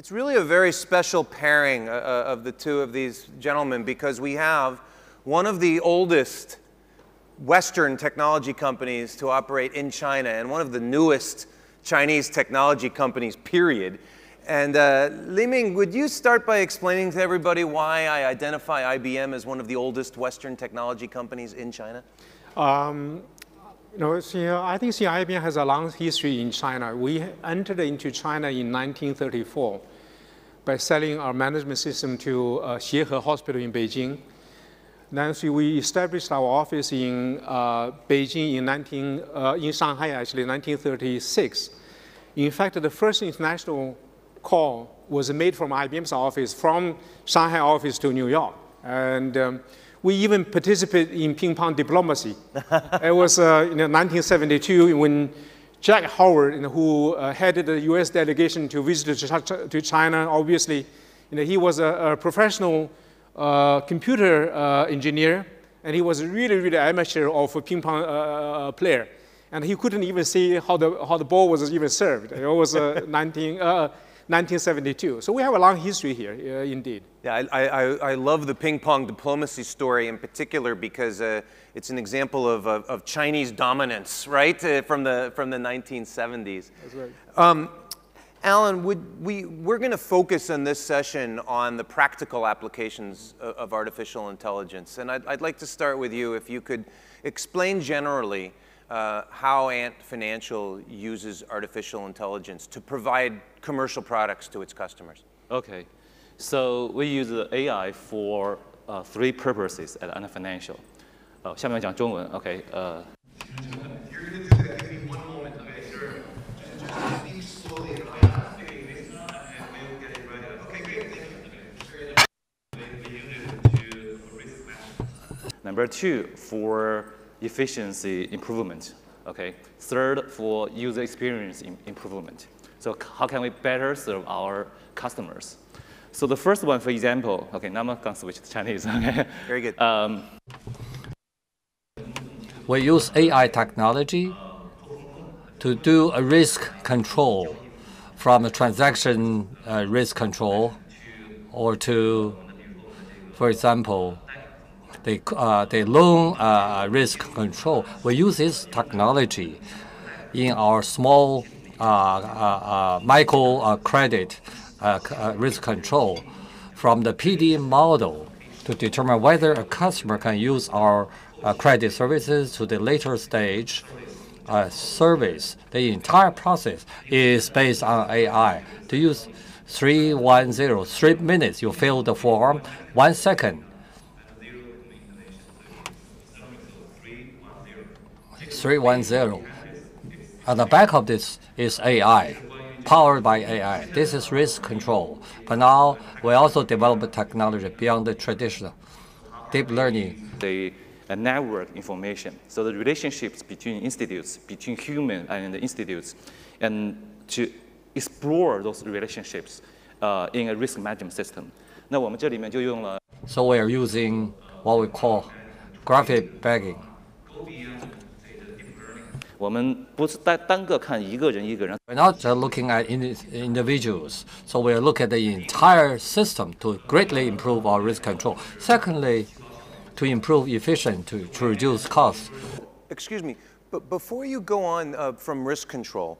It's really a very special pairing of the two of these gentlemen because we have one of the oldest Western technology companies to operate in China and one of the newest Chinese technology companies, period. And Liming, would you start by explaining to everybody why I identify IBM as one of the oldest Western technology companies in China? I think IBM has a long history in China. We entered into China in 1934 by selling our management system to Xiehe Hospital in Beijing. Then we established our office in Beijing in Shanghai, actually, in 1936. In fact, the first international call was made from IBM's office, from Shanghai office to New York. And we even participated in ping-pong diplomacy. It was in 1972 when Jack Howard, who headed the US delegation to visit to China, obviously, he was a professional computer engineer, and he was really, really amateur of a ping-pong player. And he couldn't even see how the ball was even served. It was 1972. So we have a long history here, indeed. Yeah, I love the ping-pong diplomacy story in particular because it's an example of Chinese dominance, right, from the 1970s. That's right. Alan, we're going to focus in this session on the practical applications of artificial intelligence. And I'd like to start with you, if you could explain generally how Ant Financial uses artificial intelligence to provide commercial products to its customers. Okay. So we use AI for three purposes at Ant Financial. 下面讲中文 OK You're going to do that. Give me one moment, okay, sir. Just speak slowly. And we'll get it right out. Okay, great. Thank you. We use it to risk management. Number two, for efficiency improvement. Okay. Third, for user experience improvement. So how can we better serve our customers? So the first one, for example, okay, now I'm going to switch to Chinese. Okay. Very good. We use AI technology to do a risk control from a transaction risk control or to, for example, the loan risk control. We use this technology in our small micro credit risk control from the PD model to determine whether a customer can use our credit services to the later stage service. The entire process is based on AI. To use 310, 3 minutes, you fill the form, 1 second. 310. At the back of this is AI, powered by AI. This is risk control. But now we also develop a technology beyond the traditional deep learning. The network information, so the relationships between institutes, between human and the institutes, and to explore those relationships in a risk management system. 那我们这里面就用了 So we are using what we call graphic bagging. 我们不是单个看一个人一个人。 We're not just looking at individuals, so we look at the entire system to greatly improve our risk control. Secondly, to improve efficiency, to reduce costs. Excuse me, but before you go on from risk control,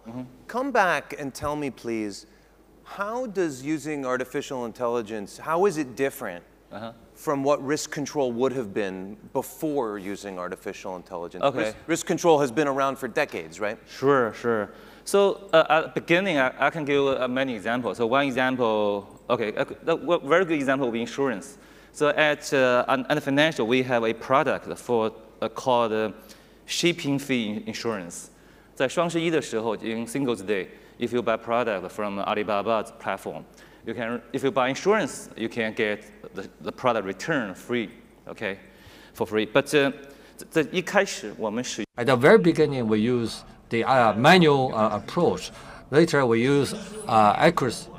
come back and tell me, please, how does using artificial intelligence, how is it different from what risk control would have been before using artificial intelligence? Okay. Risk control has been around for decades, right? Sure, sure. So at the beginning, I can give many examples. So one example, okay, a very good example will be insurance. So at Ant Financial, we have a product for called shipping fee insurance. 在双十一的时候 in Singles Day, if you buy product from Alibaba's platform, you can, if you buy insurance, you can get the product returned free, okay, for free. But 在一开始我们是 At the very beginning, we use the manual approach. Later, we use accuracy.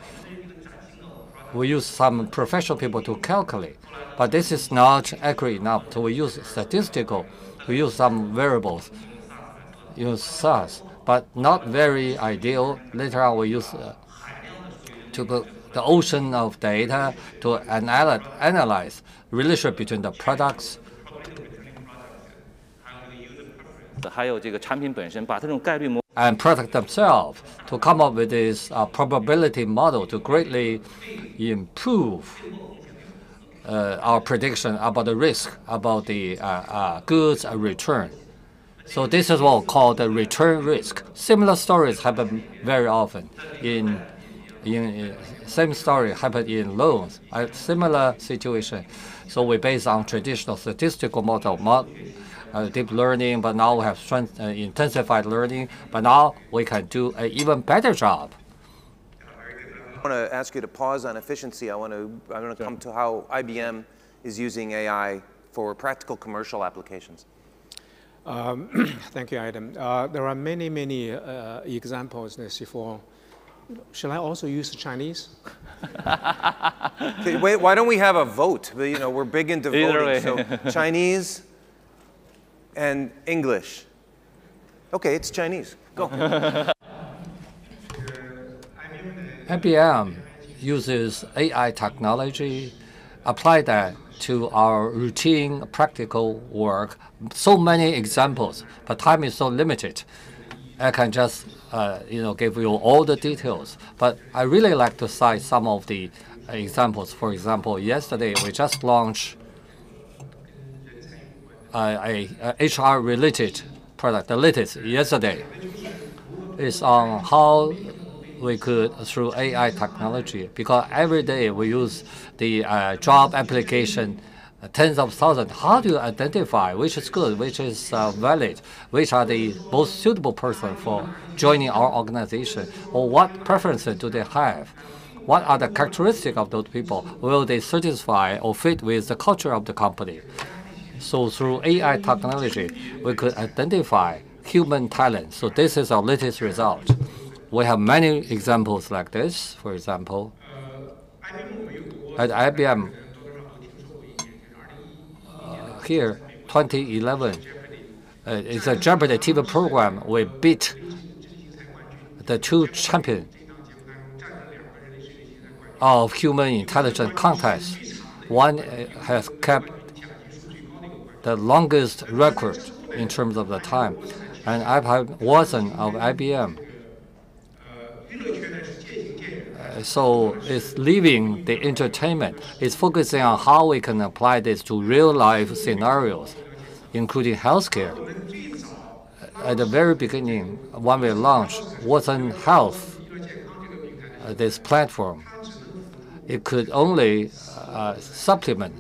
We use some professional people to calculate, but this is not accurate enough. So we use statistical. We use some variables, use SAS, but not very ideal. Later on, we use to the ocean of data to analyze relationship between the products. 还有这个产品本身，把这种概率模 And product themselves to come up with this probability model to greatly improve our prediction about the risk, about the goods return. So this is what we call the return risk. Similar stories happen very often in same story happen in loans, a similar situation. So we base on traditional statistical model, deep learning, but now we have intensified learning, but now we can do an even better job. I want to ask you to pause on efficiency. I want to come to how IBM is using AI for practical commercial applications. Thank you, Adam. There are many examples. Let's see for. Shall I also use Chinese? Okay, wait, why don't we have a vote? You know, we're big into voting. So Chinese and English. Okay, it's Chinese. Go. IBM uses AI technology, apply that to our routine practical work. So many examples, but time is so limited. I can just give you all the details, but I really like to cite some of the examples. For example, yesterday we just launched a HR-related product. The latest yesterday is on how we could, through AI technology, because every day we use the job application, tens of thousands. How do you identify which is good, which is valid, which are the most suitable person for joining our organization, or what preferences do they have? What are the characteristics of those people? Will they satisfy or fit with the culture of the company? So through AI technology, we could identify human talent. So this is our latest result. We have many examples like this. For example, at IBM, here, 2011, it's a Jeopardy TV program. We beat the two champions of human intelligence contest. One has kept the longest record in terms of the time, and Watson of IBM. So it's leaving the entertainment. It's focusing on how we can apply this to real-life scenarios, including healthcare. At the very beginning, when we launched Watson Health, this platform, it could only supplement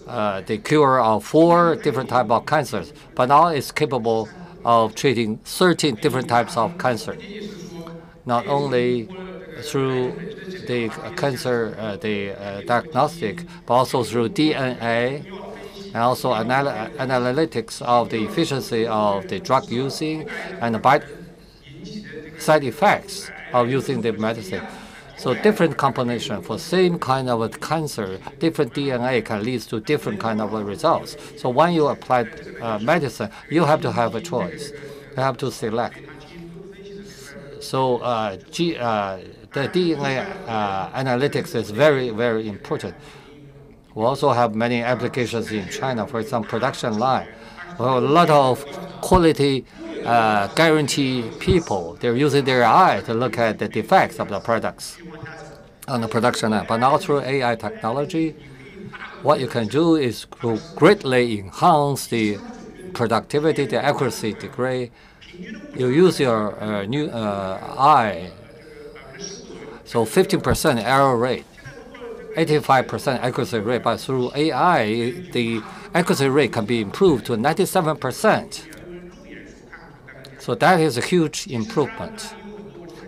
the cure of 4 different types of cancers, but now it's capable of treating 13 different types of cancer, not only through the cancer, diagnostic, but also through DNA, and also analytics of the efficiency of the drug using and the side effects of using the medicine. So different combination for same kind of a cancer, different DNA can lead to different kind of results. So when you apply medicine, you have to have a choice. You have to select. So the DNA analytics is very, very important. We also have many applications in China. For example, production line. We have a lot of quality guarantee people. They're using their eye to look at the defects of the products on the production line. But now through AI technology, what you can do is to greatly enhance the productivity, the accuracy degree. You use your new eye. So 15% error rate, 85% accuracy rate, but through AI, the accuracy rate can be improved to 97%. So that is a huge improvement.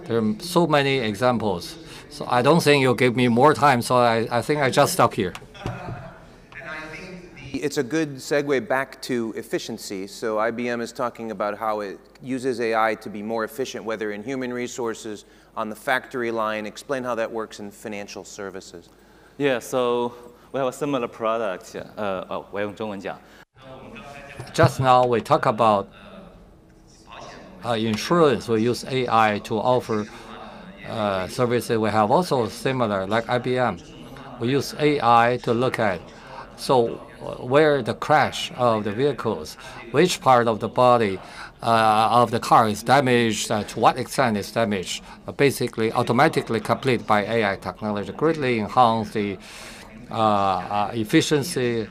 There are so many examples. So I don't think you'll give me more time, so I think I just stop here. It's a good segue back to efficiency. So IBM is talking about how it uses AI to be more efficient, whether in human resources, on the factory line. Explain how that works in financial services. Yeah, so we have a similar product. 我用中文讲。 Just now we talk about insurance. We use AI to offer services, we have also similar, like IBM. We use AI to look at, so where the crash of the vehicles, which part of the body of the car is damaged, to what extent is damaged, basically automatically complete by AI technology, greatly enhance the efficiency,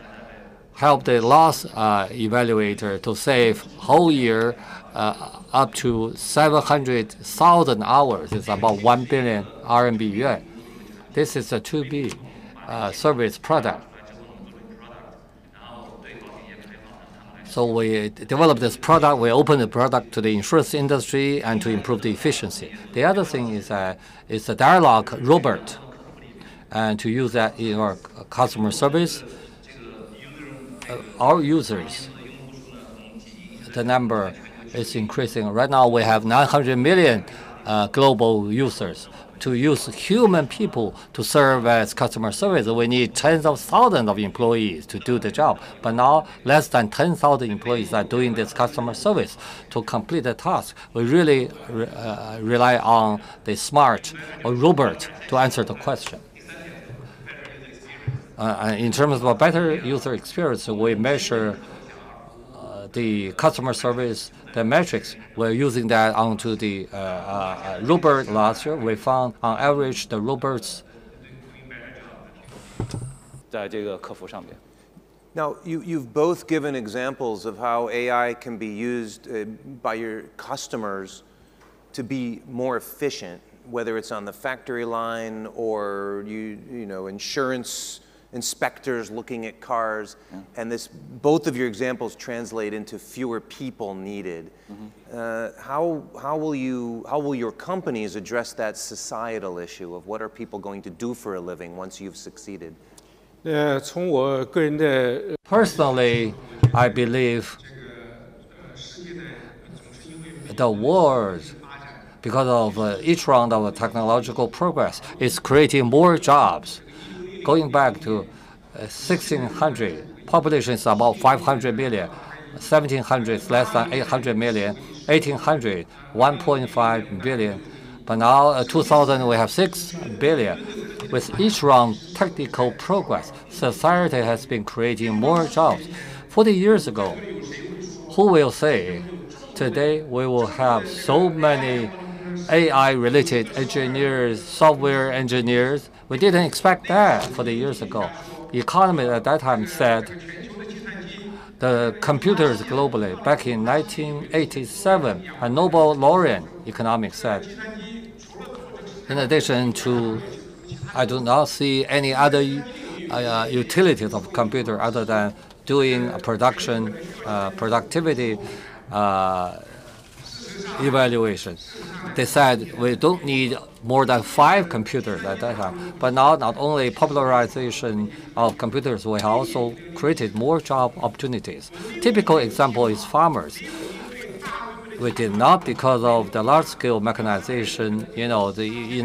help the loss evaluator to save whole year up to 700,000 hours. It's about 1 billion RMB yuan. This is a 2B service product. So we develop this product, we open the product to the insurance industry and to improve the efficiency. The other thing is a dialogue robot, and to use that in our customer service. Our users, the number is increasing. Right now we have 900 million global users. To use human people to serve as customer service, we need tens of thousands of employees to do the job. But now less than 10,000 employees are doing this customer service to complete the task. We really rely on the smart or robot to answer the question. In terms of a better user experience, we measure the customer service, the metrics. We're using that onto the robot last year. We found on average the robots. 在这个客服上面。 Now, you've both given examples of how AI can be used by your customers to be more efficient, whether it's on the factory line or insurance inspectors looking at cars, and both of your examples translate into fewer people needed. How will your companies address that societal issue of what are people going to do for a living once you've succeeded? Personally, I believe the world, because of each round of technological progress, is creating more jobs. Going back to 1600, population is about 500 million. 1700 is less than 800 million. 1800, 1.5 billion. But now, 2000, we have 6 billion. With each round technical progress, society has been creating more jobs. 40 years ago, who will say today we will have so many AI-related engineers, software engineers? We didn't expect that 40 years ago. Economists at that time said the computers globally, back in 1987, a Nobel laureate economics said, in addition to, I do not see any other utilities of computer other than doing production, productivity evaluation. They said we don't need more than 5 computers at that time. But now, not only popularization of computers, we have also created more job opportunities. Typical example is farmers. We did not because of the large-scale mechanization. In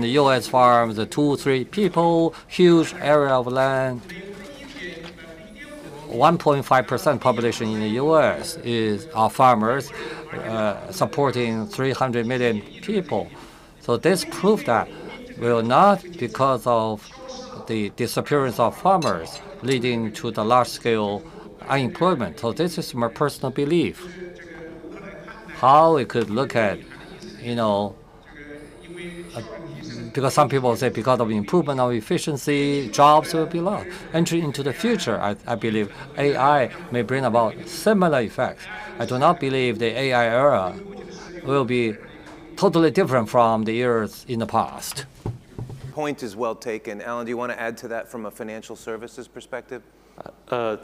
the U.S. farms, the 2-3 people, huge area of land. 1.5% population in the U.S. are farmers, supporting 300 million people. So this proved that will not, because of the disappearance of farmers, leading to the large-scale unemployment. So this is my personal belief. How we could look at, because some people say because of improvement of efficiency, jobs will be lost. Entering into the future, I believe AI may bring about similar effects. I do not believe the AI era will be totally different from the years in the past. Point is well taken. Alan, do you want to add to that from a financial services perspective? 2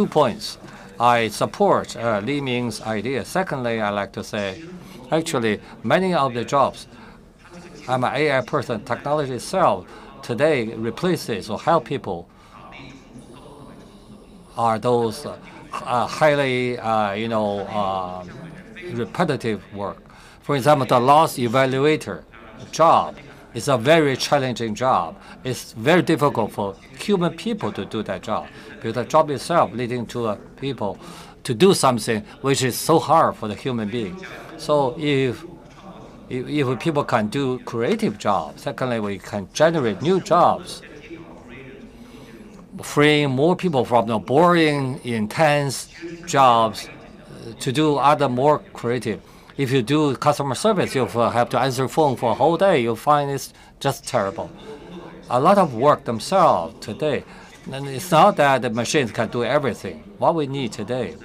points. I support Li Ming's idea. Secondly, I like to say, actually, many of the jobs, I'm an AI person, technology itself today replaces or help people are those highly, repetitive work. For example, the loss evaluator job is a very challenging job. It's very difficult for human people to do that job because the job itself leading to people to do something which is so hard for the human being. So if If people can do creative jobs, secondly, we can generate new jobs, freeing more people from the boring, intense jobs to do other more creative. If you do customer service, you have to answer phone for a whole day. You find it's just terrible. A lot of work themselves today. And it's not that the machines can do everything. What we need today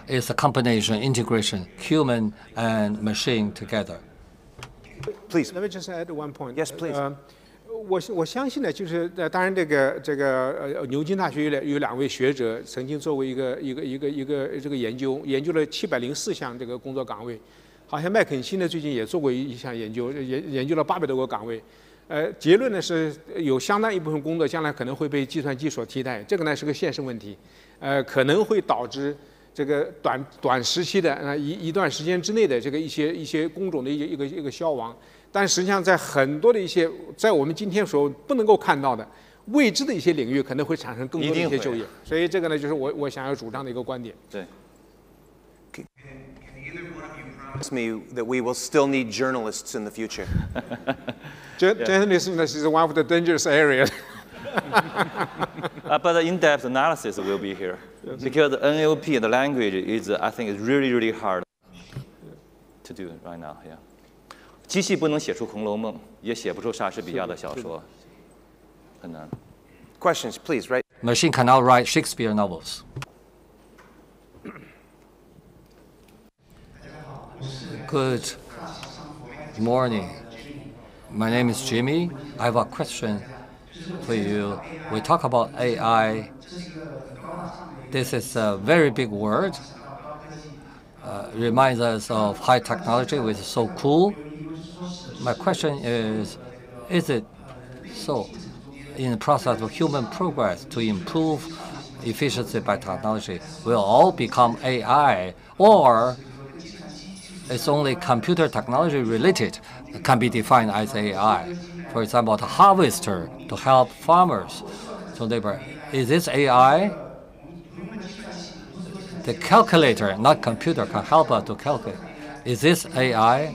is a combination, integration, human and machine together. Please. Let me just add one point. Yes, please. 我相信呢，就是当然这个牛津大学有两位学者曾经做过一个这个研究了704项这个工作岗位，好像麦肯锡呢最近也做过一项研究，研究了800多个岗位，结论呢是有相当一部分工作将来可能会被计算机所替代，这个呢是个现实问题，可能会导致这个短时期的一段时间之内的这个一些工种的一个消亡。但实际上，在很多的一些在我们今天所不能够看到的未知的一些领域，可能会产生更多的一些就业。所以这个呢，就是我想要主张的一个观点。对。Can either one of you promise me that we will still need journalists in the future? Journalism is one of the dangerous areas. But the in-depth analysis will be here, because the NLP, the language is, I think, is really, really hard to do right now. Yeah. 机器不能写出《红楼梦》，也写不出莎士比亚的小说，很难。Questions, please, right? Machine cannot write Shakespeare novels. Good morning. My name is Jimmy. I have a question for you. We talk about AI. This is a very big word. Reminds us of high technology, which is so cool. My question is it so in the process of human progress to improve efficiency by technology will all become AI, or it's only computer technology related can be defined as AI? For example, the harvester to help farmers to labor. Is this AI? The calculator, not computer, can help us to calculate. Is this AI?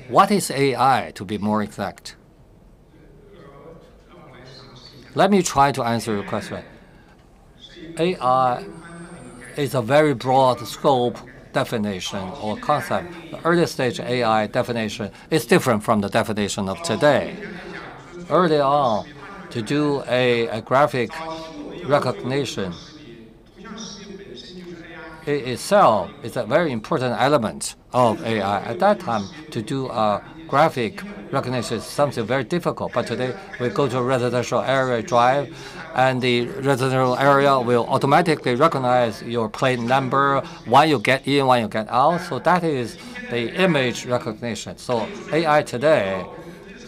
What is AI, to be more exact? Let me try to answer your question. AI is a very broad scope definition or concept. The early stage AI definition is different from the definition of today. Early on, to do a graphic recognition, it itself is a very important element of AI. At that time, to do a graphic recognition is something very difficult. But today, we go to a residential area drive, and the residential area will automatically recognize your plate number, when you get in, when you get out. So that is the image recognition. So AI today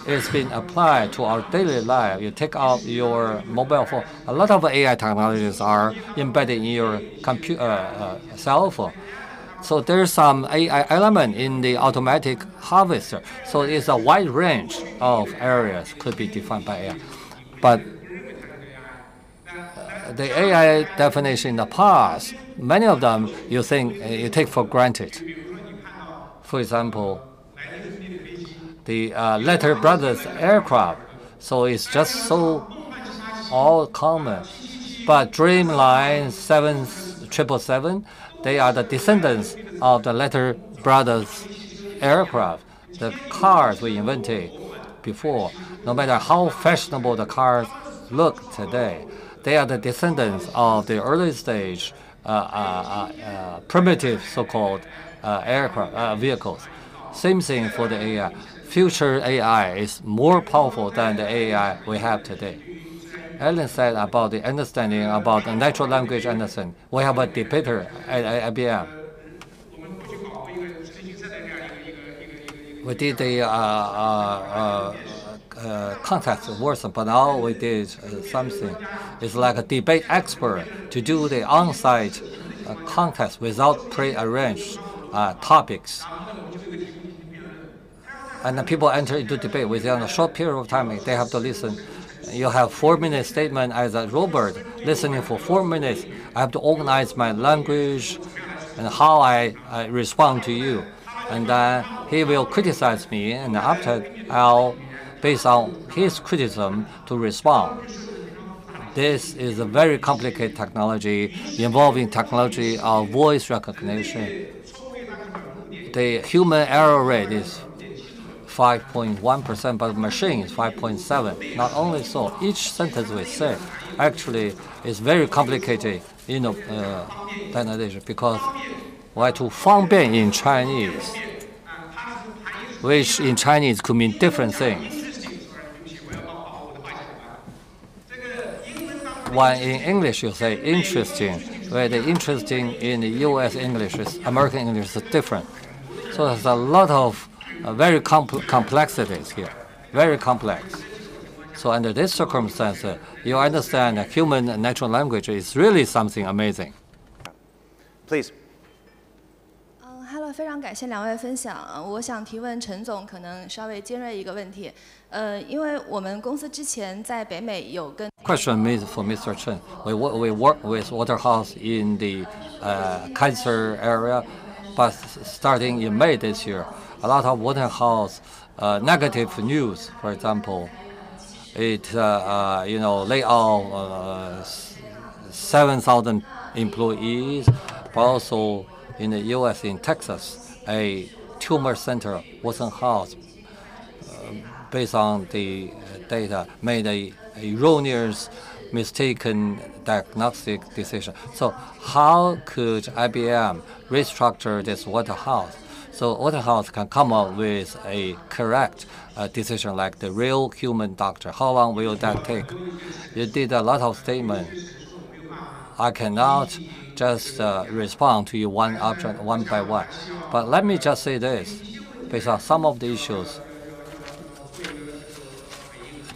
is being applied to our daily life. You take out your mobile phone. A lot of AI technologies are embedded in your cell phone. So there's some AI element in the automatic harvester. So it's a wide range of areas could be defined by AI. But the AI definition in the past, many of them you think you take for granted. For example, the Letter Brothers aircraft. So it's just so all common. But Dreamline 777, they are the descendants of the Letter Brothers aircraft, the cars we invented before. No matter how fashionable the cars look today, they are the descendants of the early stage primitive so-called aircraft vehicles. Same thing for the AI. Future AI is more powerful than the AI we have today. Ellen said about the understanding, about the natural language understanding. We have a debater at IBM. We did the contest worse, but now we did something. It's like a debate expert to do the on-site contest without pre-arranged topics. And the people enter into debate within a short period of time. They have to listen. You have 4-minute statement as a robot listening for 4 minutes. I have to organize my language and how I respond to you. and then he will criticize me, and after I'll, based on his criticism, to respond. This is a very complicated technology involving technology of voice recognition. The human error rate is 5.1%, but the machine is 5.7. Not only so, each sentence we say actually is very complicated, because why to 方便 in Chinese, which in Chinese could mean different things. When in English you say interesting, where the interesting in the U.S. English is American English is different. So there's a lot of very complexities here, very complex. So under this circumstance, you understand that human natural language is really something amazing. Please. Hello， 非常感谢两位分享。我想提问陈总，可能稍微尖锐一个问题。因为我们公司之前在北美有跟 Question is for Mr. Chen. We work with Waterhouse in the cancer area, but starting in May this year, a lot of Waterhouse negative news. For example, it lay off 7,000 employees, but also in the U.S. in Texas, a tumor center, Waterhouse, based on the data, made a erroneous, mistaken diagnostic decision. So how could IBM restructure this Waterhouse so Waterhouse can come up with a correct decision like the real human doctor? How long will that take? You did a lot of statements. I cannot just respond to you one by one. But let me just say this, based on some of the issues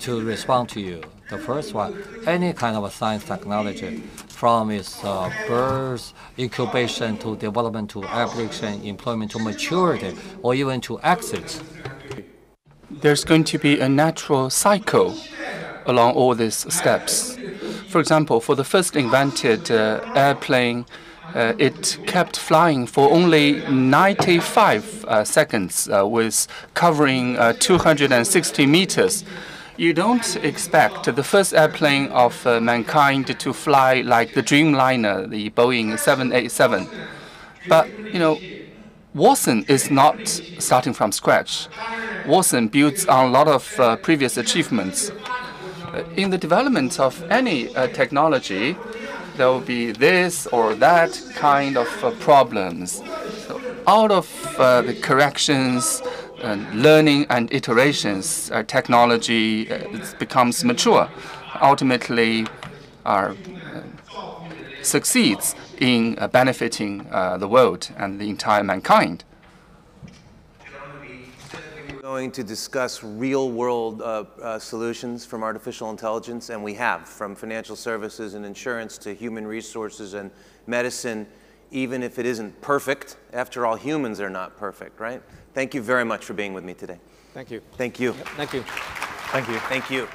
to respond to you. The first one, any kind of a science technology, from its birth, incubation to development to application, employment to maturity, or even to exit. There's going to be a natural cycle along all these steps. For example, for the first invented airplane, it kept flying for only 95 seconds with covering 260 meters. You don't expect the first airplane of mankind to fly like the Dreamliner, the Boeing 787. But, Watson is not starting from scratch. Watson builds on a lot of previous achievements. In the development of any technology, there will be this or that kind of problems. So out of the corrections, learning and iterations, technology becomes mature. Ultimately, succeeds in benefiting the world and the entire mankind. We're going to discuss real-world solutions from artificial intelligence, and we have, from financial services and insurance to human resources and medicine, even if it isn't perfect. After all, humans are not perfect, right? Thank you very much for being with me today. Thank you. Thank you. Thank you. Thank you. Thank you.